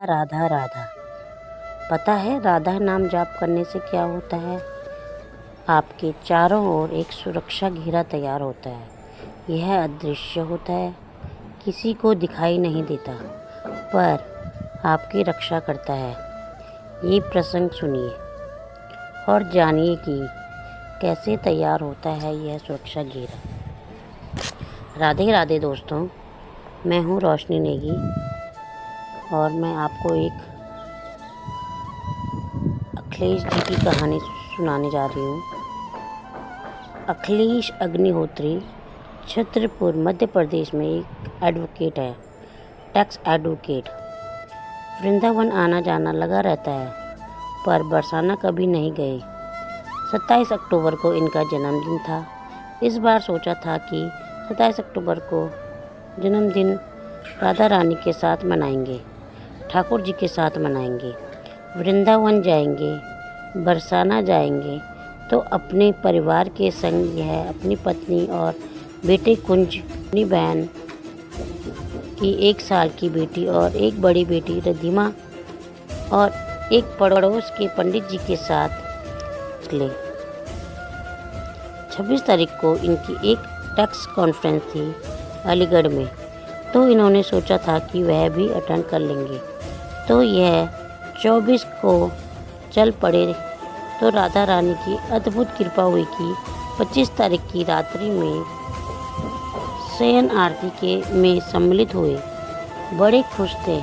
राधा राधा। पता है राधा नाम जाप करने से क्या होता है? आपके चारों ओर एक सुरक्षा घेरा तैयार होता है। यह अदृश्य होता है, किसी को दिखाई नहीं देता, पर आपकी रक्षा करता है। ये प्रसंग सुनिए और जानिए कि कैसे तैयार होता है यह सुरक्षा घेरा। राधे राधे दोस्तों, मैं हूँ रोशनी नेगी और मैं आपको एक अखिलेश जी की कहानी सुनाने जा रही हूँ। अखिलेश अग्निहोत्री छतरपुर मध्य प्रदेश में एक एडवोकेट है, टैक्स एडवोकेट। वृंदावन आना जाना लगा रहता है, पर बरसाना कभी नहीं गए। 27 अक्टूबर को इनका जन्मदिन था। इस बार सोचा था कि 27 अक्टूबर को जन्मदिन राधा रानी के साथ मनाएंगे, ठाकुर जी के साथ मनाएंगे, वृंदावन जाएंगे, बरसाना जाएंगे। तो अपने परिवार के संग यह अपनी पत्नी और बेटे कुंज, अपनी बहन की 1 साल की बेटी और एक बड़ी बेटी रिद्धिमा और एक पड़ोस के पंडित जी के साथ निकले। 26 तारीख को इनकी एक टैक्स कॉन्फ्रेंस थी अलीगढ़ में, तो इन्होंने सोचा था कि वह भी अटेंड कर लेंगे। तो यह 24 को चल पड़े। तो राधा रानी की अद्भुत कृपा हुई कि 25 तारीख की रात्रि में शयन आरती के में सम्मिलित हुए। बड़े खुश थे,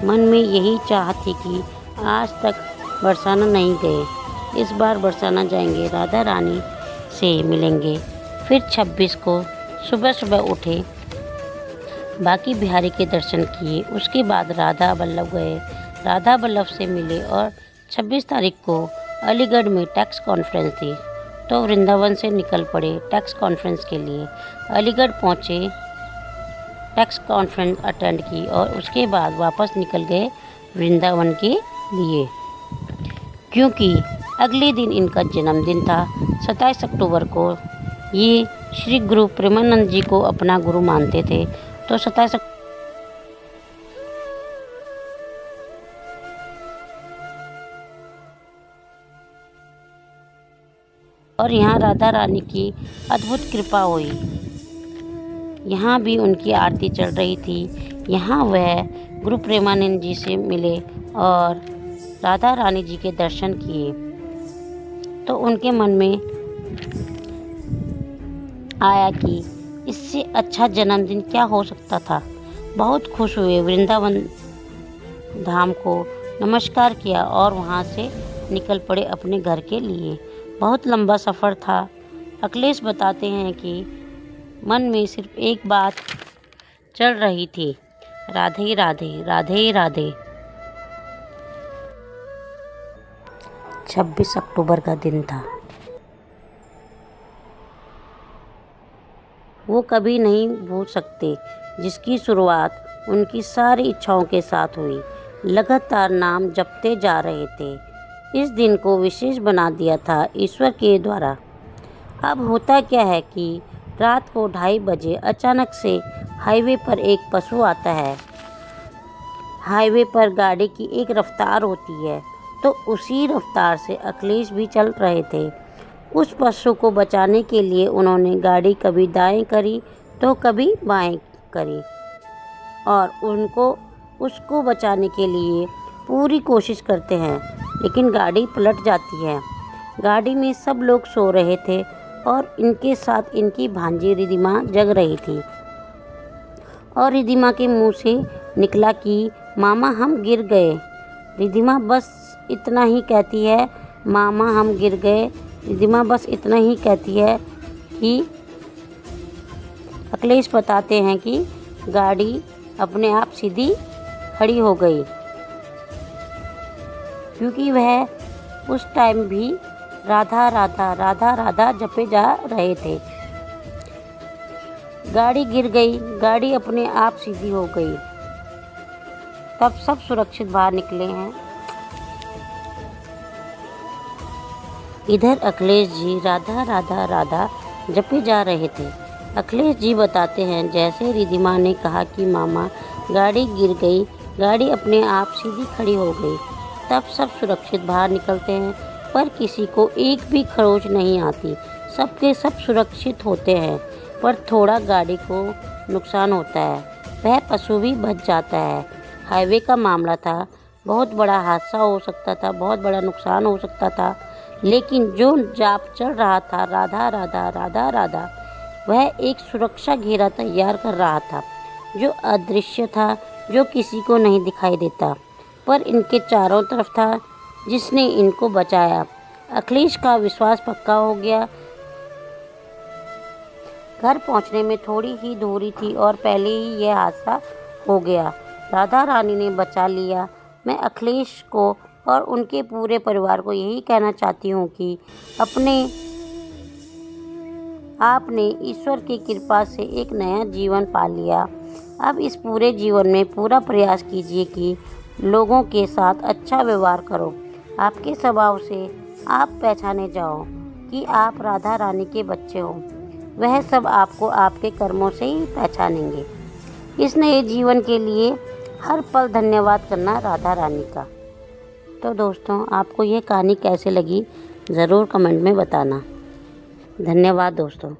मन में यही चाह थी कि आज तक बरसाना नहीं गए, इस बार बरसाना जाएंगे, राधा रानी से मिलेंगे। फिर 26 को सुबह सुबह उठे, बाकी बिहारी के दर्शन किए, उसके बाद राधा वल्लभ गए, राधा वल्लभ से मिले और 26 तारीख को अलीगढ़ में टैक्स कॉन्फ्रेंस थी। तो वृंदावन से निकल पड़े टैक्स कॉन्फ्रेंस के लिए। अलीगढ़ पहुँचे, टैक्स कॉन्फ्रेंस अटेंड की और उसके बाद वापस निकल गए वृंदावन के लिए, क्योंकि अगले दिन इनका जन्मदिन था 27 अक्टूबर को। ये श्री गुरु प्रेमानंद जी को अपना गुरु मानते थे। तो 27 और यहाँ राधा रानी की अद्भुत कृपा हुई। यहाँ भी उनकी आरती चल रही थी। यहाँ वह गुरु प्रेमानंद जी से मिले और राधा रानी जी के दर्शन किए। तो उनके मन में आया कि इससे अच्छा जन्मदिन क्या हो सकता था। बहुत खुश हुए, वृंदावन धाम को नमस्कार किया और वहाँ से निकल पड़े अपने घर के लिए। बहुत लंबा सफ़र था। अखिलेश बताते हैं कि मन में सिर्फ एक बात चल रही थी, राधे राधे राधे राधे। 26 अक्टूबर का दिन था। वो कभी नहीं भूल सकते, जिसकी शुरुआत उनकी सारी इच्छाओं के साथ हुई। लगातार नाम जपते जा रहे थे। इस दिन को विशेष बना दिया था ईश्वर के द्वारा। अब होता क्या है कि रात को 2:30 बजे अचानक से हाईवे पर एक पशु आता है। हाईवे पर गाड़ी की एक रफ्तार होती है, तो उसी रफ्तार से अखिलेश भी चल रहे थे। उस पशु को बचाने के लिए उन्होंने गाड़ी कभी दाएं करी तो कभी बाएं करी और उसको बचाने के लिए पूरी कोशिश करते हैं, लेकिन गाड़ी पलट जाती है। गाड़ी में सब लोग सो रहे थे और इनके साथ इनकी भांजी रिद्धिमा जग रही थी। और रिद्धिमा के मुंह से निकला कि मामा हम गिर गए। रिद्धिमा बस इतना ही कहती है, मामा हम गिर गए। रिद्धिमा बस इतना ही कहती है कि अखिलेश बताते हैं कि गाड़ी अपने आप सीधी खड़ी हो गई, क्योंकि वह उस टाइम भी राधा राधा राधा राधा जपे जा रहे थे। गाड़ी गिर गई, गाड़ी अपने आप सीधी हो गई। तब सब सुरक्षित बाहर निकले हैं। इधर अखिलेश जी राधा राधा राधा जपे जा रहे थे। अखिलेश जी बताते हैं, जैसे रिद्धिमा ने कहा कि मामा गाड़ी गिर गई, गाड़ी अपने आप सीधी खड़ी हो गई। तब सब सुरक्षित बाहर निकलते हैं, पर किसी को एक भी खरोच नहीं आती। सबके सब सुरक्षित होते हैं, पर थोड़ा गाड़ी को नुकसान होता है। वह पशु भी बच जाता है। हाईवे का मामला था, बहुत बड़ा हादसा हो सकता था, बहुत बड़ा नुकसान हो सकता था, लेकिन जो जाप चल रहा था, राधा राधा राधा राधा, वह एक सुरक्षा घेरा तैयार कर रहा था, जो अदृश्य था, जो किसी को नहीं दिखाई देता, पर इनके चारों तरफ था, जिसने इनको बचाया। अखिलेश का विश्वास पक्का हो गया। घर पहुंचने में थोड़ी ही दूरी थी और पहले ही यह हादसा हो गया। राधा रानी ने बचा लिया। मैं अखिलेश को और उनके पूरे परिवार को यही कहना चाहती हूँ कि आपने ईश्वर की कृपा से एक नया जीवन पा लिया। अब इस पूरे जीवन में पूरा प्रयास कीजिए कि लोगों के साथ अच्छा व्यवहार करो। आपके स्वभाव से आप पहचाने जाओ कि आप राधा रानी के बच्चे हो। वह सब आपको आपके कर्मों से ही पहचानेंगे। इस नए जीवन के लिए हर पल धन्यवाद करना राधा रानी का। तो दोस्तों, आपको ये कहानी कैसे लगी ज़रूर कमेंट में बताना। धन्यवाद दोस्तों।